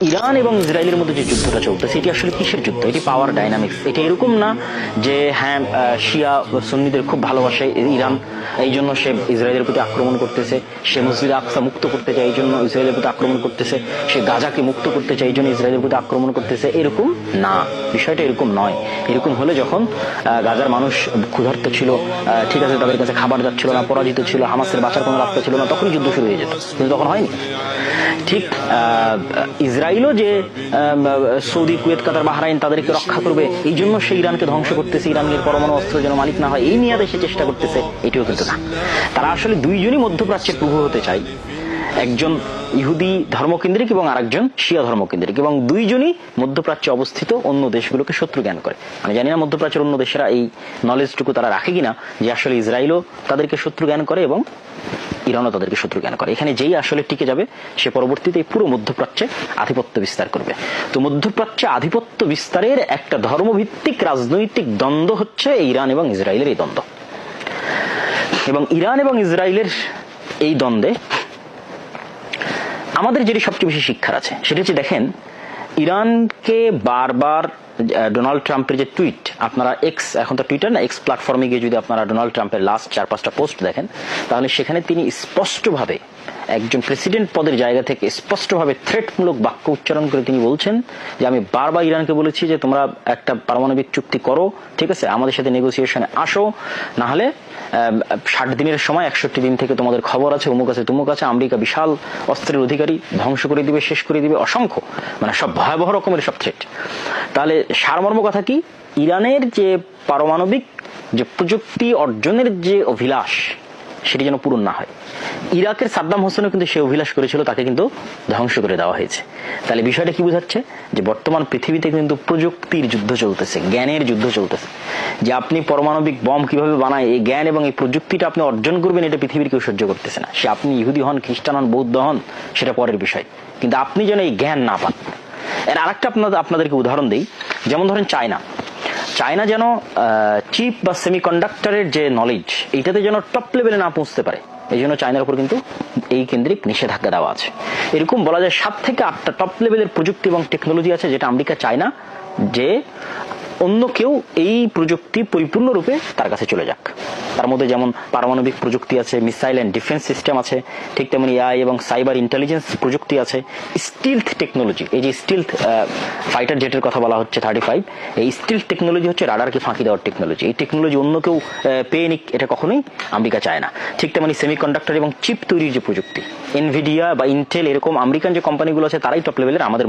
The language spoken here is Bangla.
ইরান এবং ইসরায়েলের মধ্যে যে যুদ্ধটা চলতেছে এটি আসলে কিসের যুদ্ধ? এটি পাওয়ার ডাইনামিক্স। এটা এরকম না যে হ্যাঁ শিয়া সুন্নিদের খুব ভালোবাসে ইরান, এই জন্য সে ইসরায়েলের প্রতি আক্রমণ করতেছে, সে মসজিদে আকসা মুক্ত করতে চায় এই জন্য ইসরায়েলের প্রতি আক্রমণ করতেছে, সে গাজাকে মুক্ত করতে চায় এই জন্য ইসরায়েলের প্রতি আক্রমণ করতেছে। এরকম না, বিষয়টা এরকম নয়। এরকম হলে যখন গাজার মানুষ ক্ষুধার্ত ছিল, ঠিক আছে, তাদের কাছে খাবার যাচ্ছিল না, পরাজিত ছিল, হামাসের বাঁচার কোনো রাস্তা ছিল না, তখনই যুদ্ধ শুরু হয়ে যেত, কিন্তু তখন হয়নি। ঠিক ইসরায়েলও যে সৌদি, কুয়েত, কাতার, বাহরাইন তাদেরকে রক্ষা করবে এই জন্য সে ইরানকে ধ্বংস করতেছে, ইরানের পরমাণু অস্ত্র যেন মালিক না হয় এই নিয়ে সে চেষ্টা করতেছে, এটিও কিন্তু না। তারা আসলে দুইজনই মধ্যপ্রাচ্যের প্রভু হতে চায়, একজন ইহুদি ধর্মকেন্দ্রিক এবং আরেকজন শিয়া ধর্মকেন্দ্রিক, এবং দুইজনই মধ্যপ্রাচ্যে অবস্থিত অন্য দেশগুলোকে শত্রু জ্ঞান করে। আমি জানি না মধ্যপ্রাচ্যের অন্য দেশেরা এই নলেজটুকু তারা রাখে কিনা যে আসলে ইসরায়েলও তাদেরকে শত্রু জ্ঞান করে এবং ইরানও তাদেরকে শত্রু জ্ঞান করে। এখানে যেই আসলে টিকে যাবে সে পরবর্তীতে পুরো মধ্যপ্রাচ্যে আধিপত্য বিস্তার করবে। তো মধ্যপ্রাচ্যে আধিপত্য বিস্তারের একটা ধর্মভিত্তিক রাজনৈতিক দ্বন্দ্ব হচ্ছে ইরান এবং ইসরায়েলের এই দ্বন্দ্ব। এবং ইরান এবং ইসরায়েলের এই দ্বন্দ্বে আমাদের যেটি সবচেয়ে বেশি শিক্ষার আছে সেটা হচ্ছে, দেখেন, ইরানকে বারবার ডোনাল্ড ট্রাম্পের যে টুইট, আপনারা এক্স, এখন তো টুইটার না, এক্স প্ল্যাটফর্মে গিয়ে যদি আপনারা ডোনাল্ড ট্রাম্পের লাস্ট 4-5টা পোস্ট দেখেন, তাহলে সেখানে তিনি স্পষ্টভাবে একজন প্রেসিডেন্ট পদের জায়গা থেকে স্পষ্টভাবে থ্রেটমূলক বাক্য উচ্চারণ করে তিনি বলছেন যে আমি বারবার ইরানকে বলেছি যে তোমরা একটা পারমাণবিক চুক্তি করো, ঠিক আছে, আমাদের সাথে নেগোসিয়েশনে আসো, না হলে 60 দিনের সময় 61 দিন থেকে তোমাদের খবর আছে, অমুক আছে তুমুক আছে, আমেরিকা বিশাল অস্ত্রের অধিকারী, ধ্বংস করে দিবে, শেষ করে দিবে, অসংখ্য, মানে সব ভয়াবহ রকমের সব থ্রেট। তাহলে সারমর্ম কথা কি? ইরানের যে পারমাণবিক যে প্রযুক্তি অর্জনের যে অভিলাষ সেটি যেন পূরণ না হয়। ইরাকের সাদ্দাম হোসেনও কিন্তু সে অভিলাষ করেছিল, তাকে কিন্তু ধ্বংস করে দেওয়া হয়েছে। তাহলে বিষয়টা কি বোঝাচ্ছে? যে বর্তমান পৃথিবীতে কিন্তু প্রযুক্তির যুদ্ধ চলতেছে, জ্ঞানের যুদ্ধ চলতেছে। যে আপনি পারমাণবিক বম কিভাবে বানায় এই জ্ঞান এবং এই প্রযুক্তিটা আপনি অর্জন করবেন, এটা পৃথিবীর কেউ সহ্য করতেছে না। সে আপনি ইহুদি হন, খ্রিস্টান হন, বৌদ্ধ হন, সেটা পরের বিষয়, কিন্তু আপনি যেন এই জ্ঞান না পান। এর আরেকটা আপনাদেরকে উদাহরণ দিই। যেমন ধরেন চায়না যেন চিপ বা সেমিকন্ডাক্টরের যে নলেজ, এইটাতে যেন টপ লেভেলে না পৌঁছতে পারে, এই জন্য চায়নার উপর কিন্তু এই কেন্দ্রিক নিষেধাজ্ঞা দেওয়া আছে। এরকম বলা যায় 7 থেকে 8টা টপ লেভেলের প্রযুক্তি এবং টেকনোলজি আছে যেটা আমেরিকা চায় না যে অন্য কেউ এই প্রযুক্তি পরিপূর্ণরূপে তার কাছে চলে যাক। তার মধ্যে যেমন পারমাণবিক প্রযুক্তি আছে, মিসাইল এন্ড ডিফেন্স সিস্টেম আছে, ঠিক তেমনি এআই এবং সাইবার ইন্টেলিজেন্স প্রযুক্তি আছে, স্টিলথ টেকনোলজি, এই যে স্টিলথ ফাইটার জেটের কথা বলা হচ্ছে 35, এই স্টিলথ টেকনোলজি হচ্ছে রাডারকে ফাঁকি দেওয়ার টেকনোলজি। এই টেকনোলজি অন্য কেউ পেয়ে নিক, এটা কখনোই আমেরিকা চায় না। ঠিক তেমনি সেমিকন্ডাক্টর এবং চিপ তৈরির যে প্রযুক্তি, এনভিডিয়া বা ইন্টেল, এরকম আমেরিকান যে কোম্পানিগুলো আছে তারাই টপ লেভেলের। আমাদের